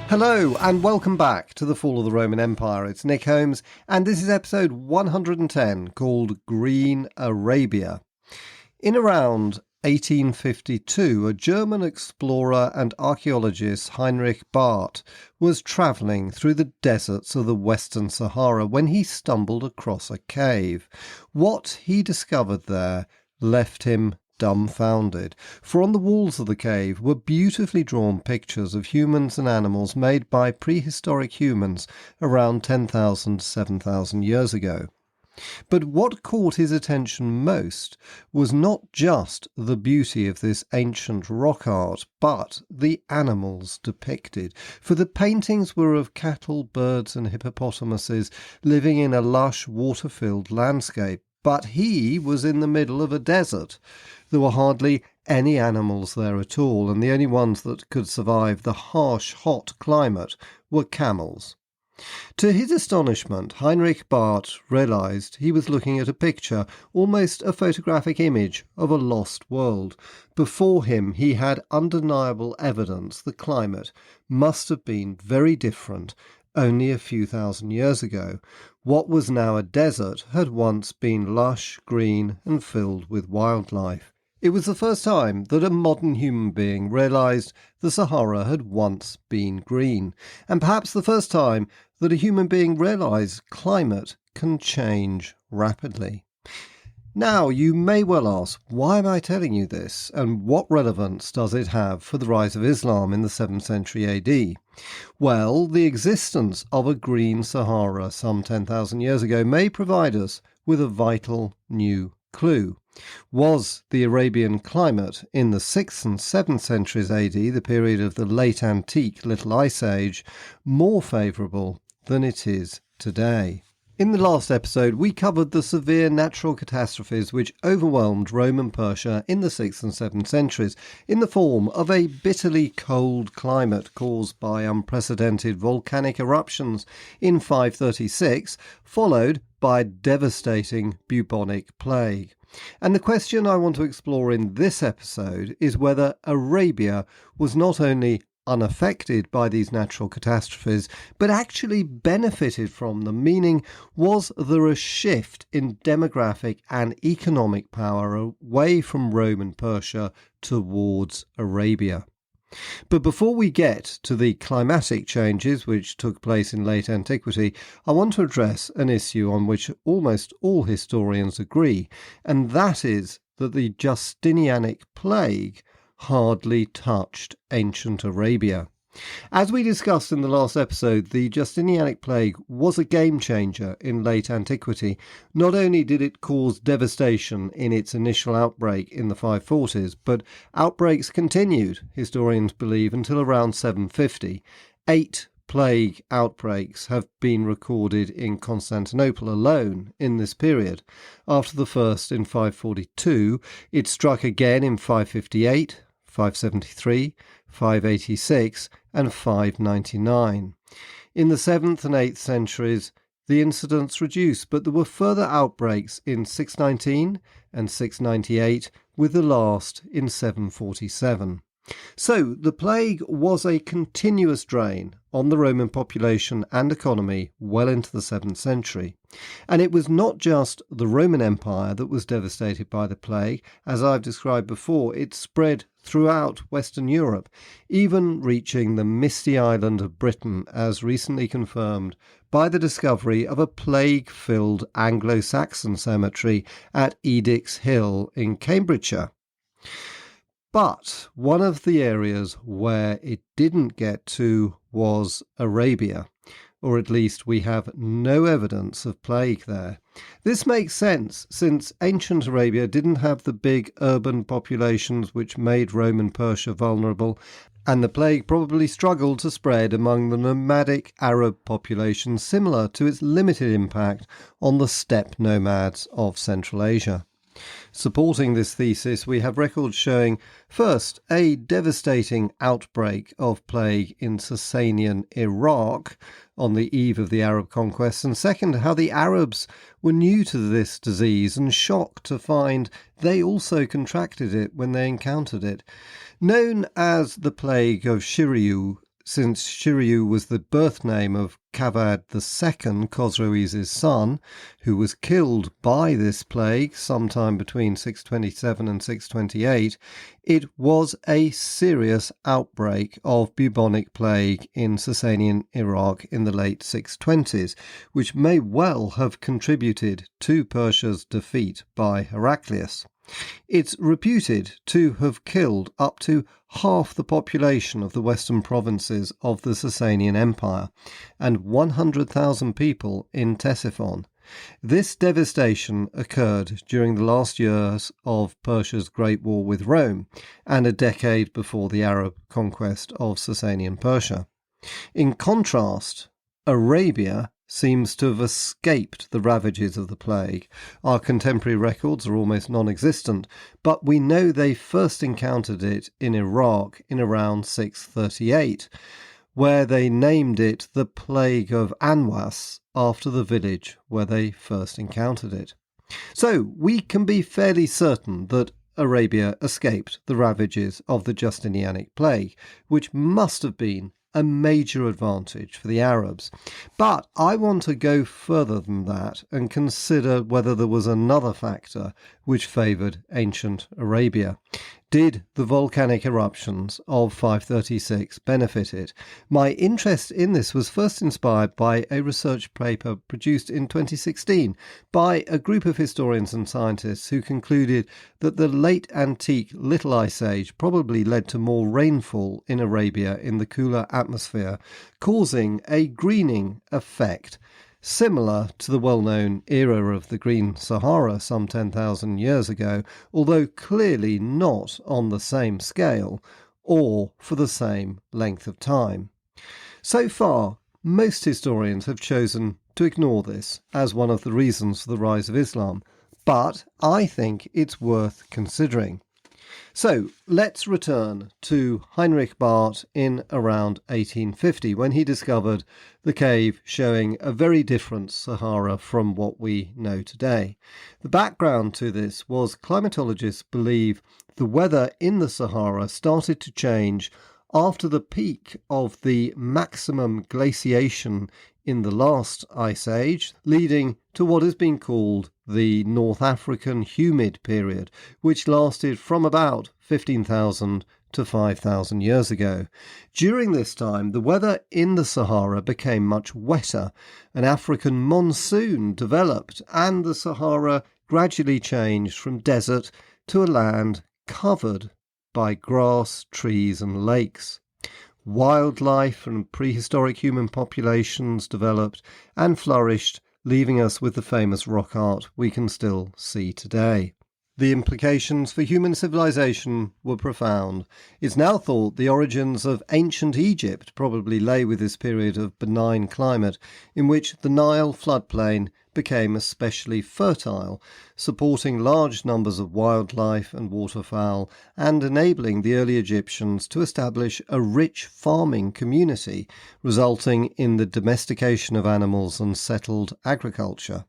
Hello and welcome back to the Fall of the Roman Empire. It's Nick Holmes and this is episode 110 called Green Arabia. In around 1852, a German explorer and archaeologist, Heinrich Barth, was travelling through the deserts of the Western Sahara when he stumbled across a cave. What he discovered there left him dumbfounded, for on the walls of the cave were beautifully drawn pictures of humans and animals made by prehistoric humans around 10,000 to 7,000 years ago. But what caught his attention most was not just the beauty of this ancient rock art, but the animals depicted, for the paintings were of cattle, birds and hippopotamuses living in a lush, water-filled landscape. But he was in the middle of a desert. There were hardly any animals there at all, and the only ones that could survive the harsh, hot climate were camels. To his astonishment, Heinrich Barth realised he was looking at a picture, almost a photographic image of a lost world. Before him he had undeniable evidence the climate must have been very different only a few thousand years ago. What was now a desert had once been lush, green and filled with wildlife. It was the first time that a modern human being realised the Sahara had once been green, and perhaps the first time that a human being realised climate can change rapidly. Now, you may well ask, why am I telling you this, and what relevance does it have for the rise of Islam in the 7th century AD? Well, the existence of a green Sahara some 10,000 years ago may provide us with a vital new clue. Was the Arabian climate in the 6th and 7th centuries AD, the period of the late antique Little Ice Age, more favourable than it is today? In the last episode, we covered the severe natural catastrophes which overwhelmed Rome and Persia in the 6th and 7th centuries in the form of a bitterly cold climate caused by unprecedented volcanic eruptions in 536, followed by devastating bubonic plague. And the question I want to explore in this episode is whether Arabia was not only unaffected by these natural catastrophes, but actually benefited from them, meaning was there a shift in demographic and economic power away from Rome and Persia towards Arabia. But before we get to the climatic changes which took place in late antiquity, I want to address an issue on which almost all historians agree, and that is that the Justinianic plague hardly touched ancient Arabia. As we discussed in the last episode, the Justinianic plague was a game changer in late antiquity. Not only did it cause devastation in its initial outbreak in the 540s, but outbreaks continued, historians believe, until around 750. 8 plague outbreaks have been recorded in Constantinople alone in this period. After the first in 542, it struck again in 558, 573, 586 and 599. In the 7th and 8th centuries, the incidence reduced, but there were further outbreaks in 619 and 698, with the last in 747. So the plague was a continuous drain on the Roman population and economy well into the 7th century. And it was not just the Roman Empire that was devastated by the plague. As I've described before, it spread throughout Western Europe, even reaching the misty island of Britain, as recently confirmed by the discovery of a plague-filled Anglo-Saxon cemetery at Edicts Hill in Cambridgeshire. But one of the areas where it didn't get to was Arabia, or at least we have no evidence of plague there. This makes sense, since ancient Arabia didn't have the big urban populations which made Rome and Persia vulnerable, and the plague probably struggled to spread among the nomadic Arab populations, similar to its limited impact on the steppe nomads of Central Asia. Supporting this thesis, we have records showing, first, a devastating outbreak of plague in Sasanian Iraq on the eve of the Arab conquest, and second, how the Arabs were new to this disease and shocked to find they also contracted it when they encountered it. Known as the plague of Shiryu, since Shiryu was the birth name of Kavad II, Khosroes' son, who was killed by this plague sometime between 627 and 628, it was a serious outbreak of bubonic plague in Sasanian Iraq in the late 620s, which may well have contributed to Persia's defeat by Heraclius. It's reputed to have killed up to half the population of the western provinces of the Sasanian Empire and 100,000 people in Ctesiphon. This devastation occurred during the last years of Persia's Great War with Rome and a decade before the Arab conquest of Sasanian Persia. In contrast, Arabia seems to have escaped the ravages of the plague. Our contemporary records are almost non-existent, but we know they first encountered it in Iraq in around 638, where they named it the Plague of Anwas after the village where they first encountered it. So we can be fairly certain that Arabia escaped the ravages of the Justinianic plague, which must have been a major advantage for the Arabs. But I want to go further than that and consider whether there was another factor which favoured ancient Arabia. Did the volcanic eruptions of 536 benefit it? My interest in this was first inspired by a research paper produced in 2016 by a group of historians and scientists who concluded that the late antique Little Ice Age probably led to more rainfall in Arabia in the cooler atmosphere, causing a greening effect, similar to the well-known era of the Green Sahara some 10,000 years ago, although clearly not on the same scale or for the same length of time. So far, most historians have chosen to ignore this as one of the reasons for the rise of Islam, but I think it's worth considering. So let's return to Heinrich Barth in around 1850 when he discovered the cave showing a very different Sahara from what we know today. The background to this was climatologists believe the weather in the Sahara started to change after the peak of the maximum glaciation in the last ice age, leading to what has been called the North African humid period, which lasted from about 15,000 to 5,000 years ago. During this time, the weather in the Sahara became much wetter. An African monsoon developed, and the Sahara gradually changed from desert to a land covered by grass, trees, and lakes. Wildlife and prehistoric human populations developed and flourished, leaving us with the famous rock art we can still see today. The implications for human civilization were profound. It's now thought the origins of ancient Egypt probably lay with this period of benign climate in which the Nile floodplain became especially fertile, supporting large numbers of wildlife and waterfowl and enabling the early Egyptians to establish a rich farming community, resulting in the domestication of animals and settled agriculture.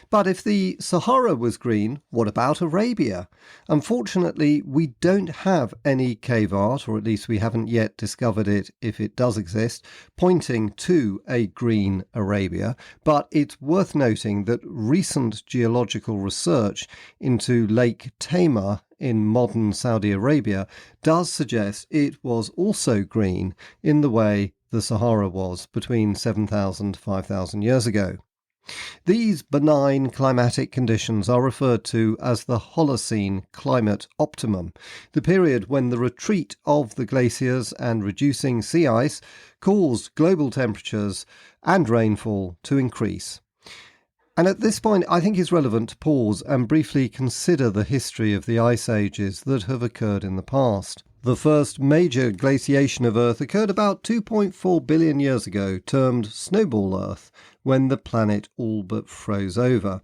But if the Sahara was green, what about Arabia? Unfortunately, we don't have any cave art, or at least we haven't yet discovered it if it does exist, pointing to a green Arabia. But it's worth noting that recent geological research into Lake Tamar in modern Saudi Arabia does suggest it was also green in the way the Sahara was between 7,000 to 5,000 years ago. These benign climatic conditions are referred to as the Holocene climate optimum, the period when the retreat of the glaciers and reducing sea ice caused global temperatures and rainfall to increase. And at this point, I think it's relevant to pause and briefly consider the history of the ice ages that have occurred in the past. The first major glaciation of Earth occurred about 2.4 billion years ago, termed Snowball Earth, when the planet all but froze over.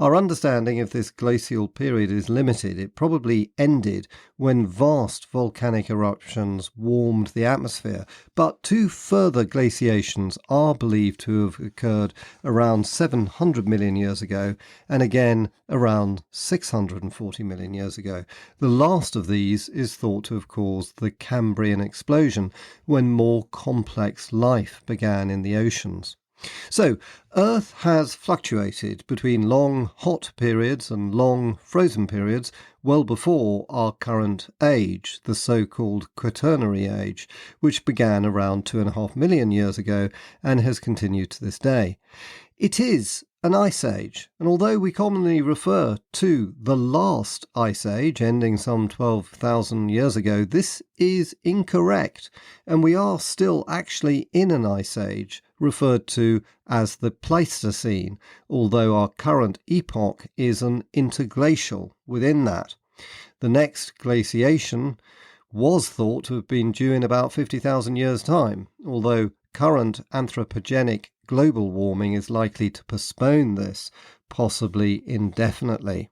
Our understanding of this glacial period is limited. It probably ended when vast volcanic eruptions warmed the atmosphere, but two further glaciations are believed to have occurred around 700 million years ago and again around 640 million years ago. The last of these is thought to have caused the Cambrian explosion, when more complex life began in the oceans. So, Earth has fluctuated between long hot periods and long frozen periods well before our current age, the so-called Quaternary Age, which began around 2.5 million years ago and has continued to this day. It is an ice age, and although we commonly refer to the last ice age ending some 12,000 years ago, this is incorrect, and we are still actually in an ice age referred to as the Pleistocene, although our current epoch is an interglacial within that. The next glaciation was thought to have been due in about 50,000 years' time, although current anthropogenic global warming is likely to postpone this, possibly indefinitely.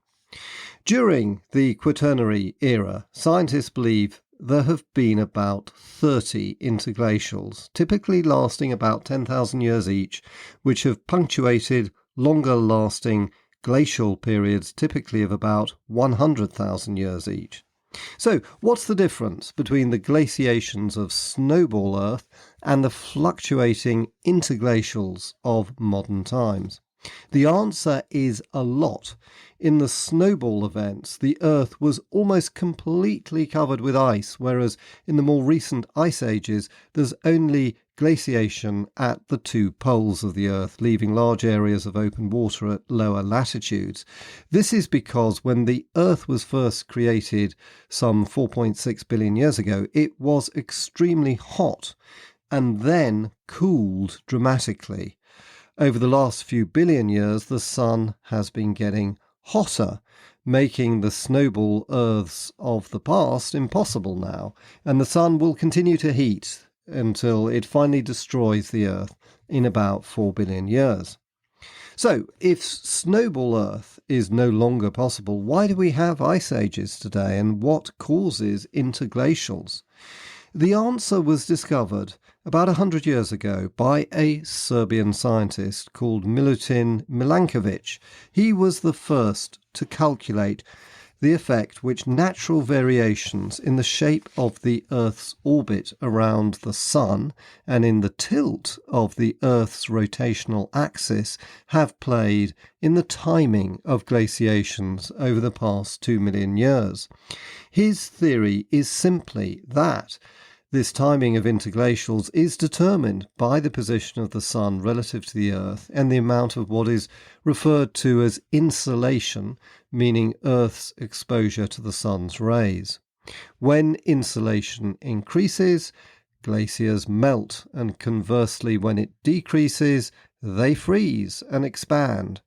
During the Quaternary era, scientists believe there have been about 30 interglacials, typically lasting about 10,000 years each, which have punctuated longer-lasting glacial periods, typically of about 100,000 years each. So, what's the difference between the glaciations of snowball Earth and the fluctuating interglacials of modern times? The answer is a lot. In the snowball events, the Earth was almost completely covered with ice, whereas in the more recent ice ages, there's only glaciation at the two poles of the Earth, leaving large areas of open water at lower latitudes. This is because when the Earth was first created some 4.6 billion years ago, it was extremely hot and then cooled dramatically. Over the last few billion years, the sun has been getting hotter, making the snowball Earths of the past impossible now, and the sun will continue to heat until it finally destroys the Earth in about 4 billion years. So, if snowball Earth is no longer possible, why do we have ice ages today, and what causes interglacials? The answer was discovered about 100 years ago by a Serbian scientist called Milutin Milankovic. He was the first to calculate the effect which natural variations in the shape of the Earth's orbit around the Sun and in the tilt of the Earth's rotational axis have played in the timing of glaciations over the past 2 million years. His theory is simply that this timing of interglacials is determined by the position of the Sun relative to the Earth and the amount of what is referred to as insolation, meaning Earth's exposure to the Sun's rays. When insolation increases, glaciers melt, and conversely, when it decreases, they freeze and expand.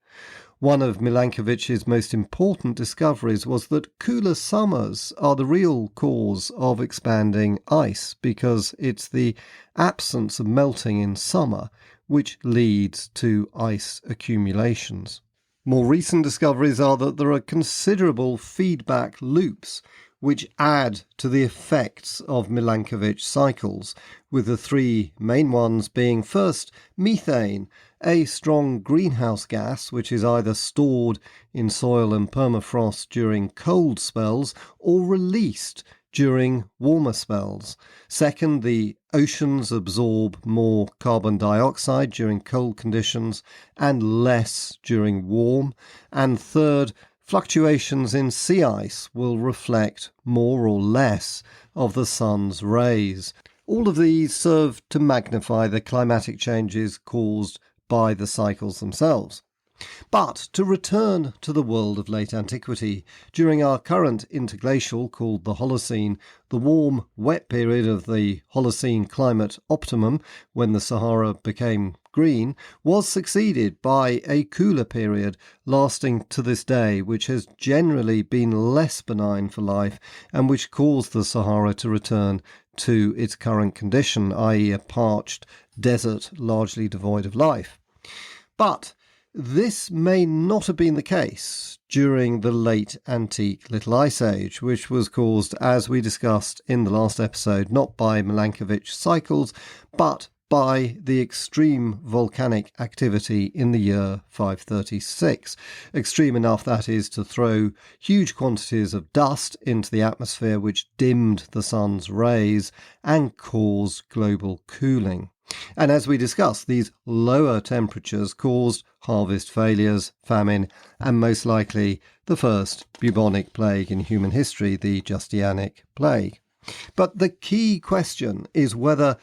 One of Milankovic's most important discoveries was that cooler summers are the real cause of expanding ice, because it's the absence of melting in summer which leads to ice accumulations. More recent discoveries are that there are considerable feedback loops which add to the effects of Milankovic cycles, with the three main ones being first methane, a strong greenhouse gas which is either stored in soil and permafrost during cold spells or released during warmer spells. Second, the oceans absorb more carbon dioxide during cold conditions and less during warm. And third, fluctuations in sea ice will reflect more or less of the sun's rays. All of these serve to magnify the climatic changes caused by the cycles themselves. But to return to the world of late antiquity, during our current interglacial called the Holocene, the warm, wet period of the Holocene climate optimum, when the Sahara became green, was succeeded by a cooler period lasting to this day, which has generally been less benign for life and which caused the Sahara to return to its current condition, i.e. a parched desert largely devoid of life. But This may not have been the case during the late antique Little Ice Age, which was caused, as we discussed in the last episode, not by Milankovitch cycles, but by the extreme volcanic activity in the year 536. Extreme enough, that is, to throw huge quantities of dust into the atmosphere, which dimmed the sun's rays and caused global cooling. And as we discussed, these lower temperatures caused harvest failures, famine, and most likely the first bubonic plague in human history, the Justinianic plague. But the key question is whether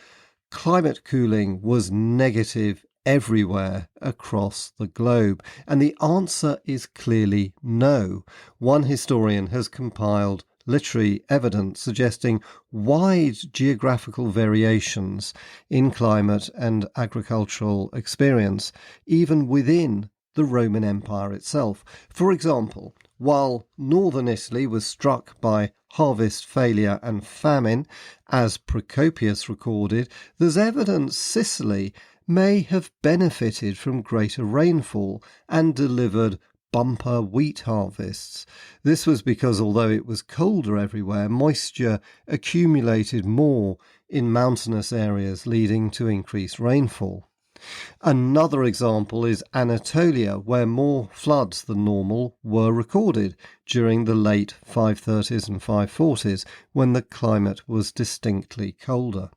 climate cooling was negative everywhere across the globe. And the answer is clearly no. One historian has compiled literary evidence suggesting wide geographical variations in climate and agricultural experience, even within the Roman Empire itself. For example, while northern Italy was struck by harvest failure and famine, as Procopius recorded, there's evidence Sicily may have benefited from greater rainfall and delivered bumper wheat harvests. This was because although it was colder everywhere, moisture accumulated more in mountainous areas, leading to increased rainfall. Another example is Anatolia, where more floods than normal were recorded during the late 530s and 540s, when the climate was distinctly colder.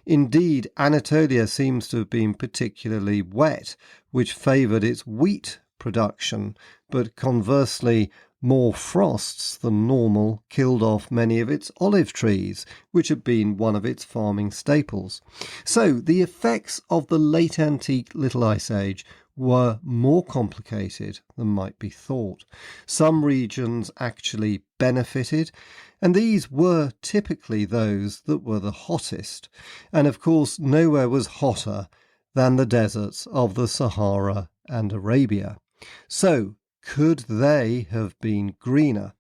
Indeed, Anatolia seems to have been particularly wet, which favoured its wheat production, but conversely, more frosts than normal killed off many of its olive trees, which had been one of its farming staples. So the effects of the late antique Little Ice Age were more complicated than might be thought. Some regions actually benefited, and these were typically those that were the hottest. And of course, nowhere was hotter than the deserts of the Sahara and Arabia. So, could they have been greener?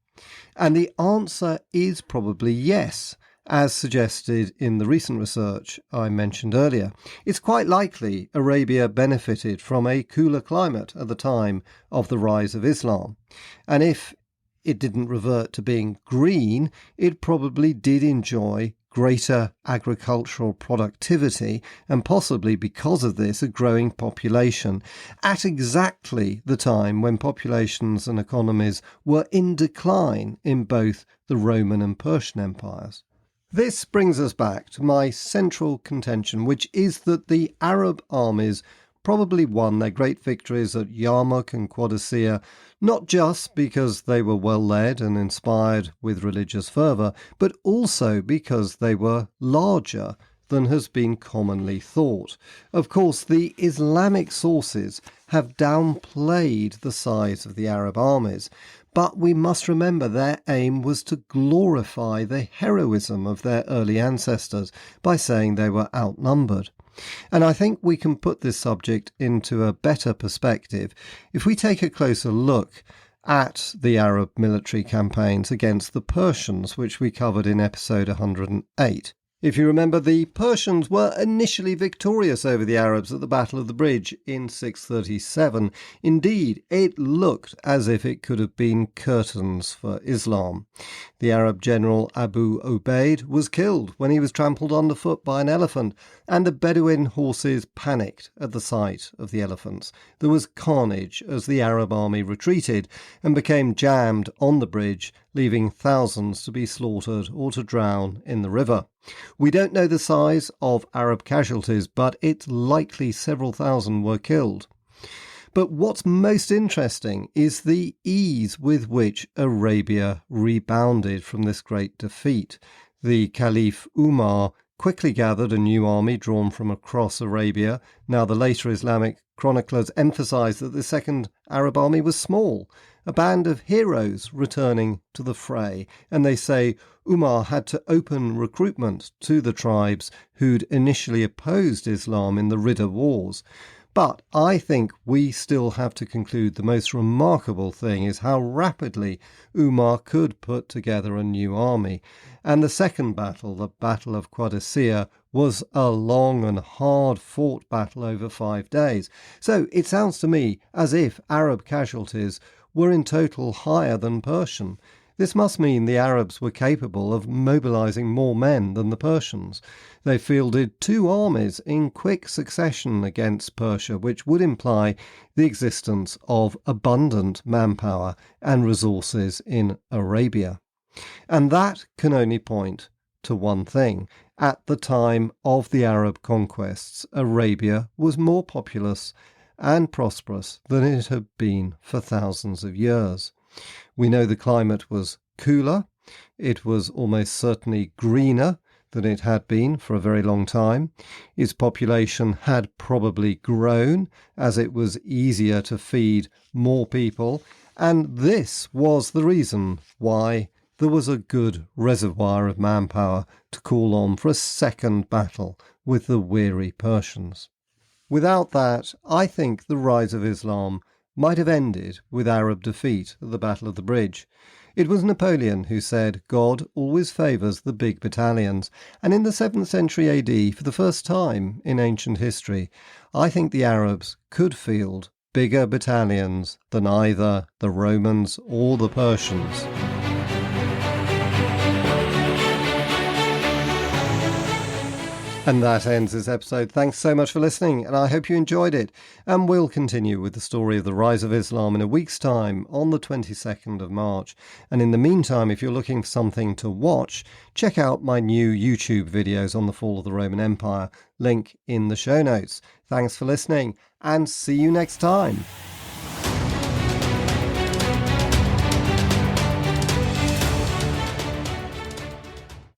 And the answer is probably yes, as suggested in the recent research I mentioned earlier. It's quite likely Arabia benefited from a cooler climate at the time of the rise of Islam. And if it didn't revert to being green, it probably did enjoy greater agricultural productivity and possibly because of this a growing population at exactly the time when populations and economies were in decline in both the Roman and Persian empires. This brings us back to my central contention, which is that the Arab armies probably won their great victories at Yarmouk and Qadisiyah, not just because they were well led and inspired with religious fervour, but also because they were larger than has been commonly thought. Of course, the Islamic sources have downplayed the size of the Arab armies, but we must remember their aim was to glorify the heroism of their early ancestors by saying they were outnumbered. And I think we can put this subject into a better perspective if we take a closer look at the Arab military campaigns against the Persians, which we covered in episode 108. If you remember, the Persians were initially victorious over the Arabs at the Battle of the Bridge in 637. Indeed, it looked as if it could have been curtains for Islam. The Arab general Abu Ubaid was killed when he was trampled underfoot by an elephant, and the Bedouin horses panicked at the sight of the elephants. There was carnage as the Arab army retreated and became jammed on the bridge, leaving thousands to be slaughtered or to drown in the river. We don't know the size of Arab casualties, but it's likely several thousand were killed. But what's most interesting is the ease with which Arabia rebounded from this great defeat. The Caliph Umar quickly gathered a new army drawn from across Arabia. Now, the later Islamic chroniclers emphasize that the second Arab army was small, a band of heroes returning to the fray, and they say Umar had to open recruitment to the tribes who'd initially opposed Islam in the Ridda Wars. But I think we still have to conclude the most remarkable thing is how rapidly Umar could put together a new army. And the second battle, the Battle of Qadisiyah, was a long and hard-fought battle over 5 days. So it sounds to me as if Arab casualties were in total higher than Persian. This must mean the Arabs were capable of mobilizing more men than the Persians. They fielded 2 armies in quick succession against Persia, which would imply the existence of abundant manpower and resources in Arabia. And that can only point to one thing. At the time of the Arab conquests, Arabia was more populous and prosperous than it had been for thousands of years. We know the climate was cooler. It was almost certainly greener than it had been for a very long time. Its population had probably grown as it was easier to feed more people. And this was the reason why there was a good reservoir of manpower to call on for a second battle with the weary Persians. Without that, I think the rise of Islam might have ended with Arab defeat at the Battle of the Bridge. It was Napoleon who said God always favours the big battalions, and in the 7th century AD, for the first time in ancient history, I think the Arabs could field bigger battalions than either the Romans or the Persians. And that ends this episode. Thanks so much for listening, and I hope you enjoyed it. And we'll continue with the story of the rise of Islam in a week's time on the 22nd of March. And in the meantime, if you're looking for something to watch, check out my new YouTube videos on the fall of the Roman Empire. Link in the show notes. Thanks for listening, and see you next time.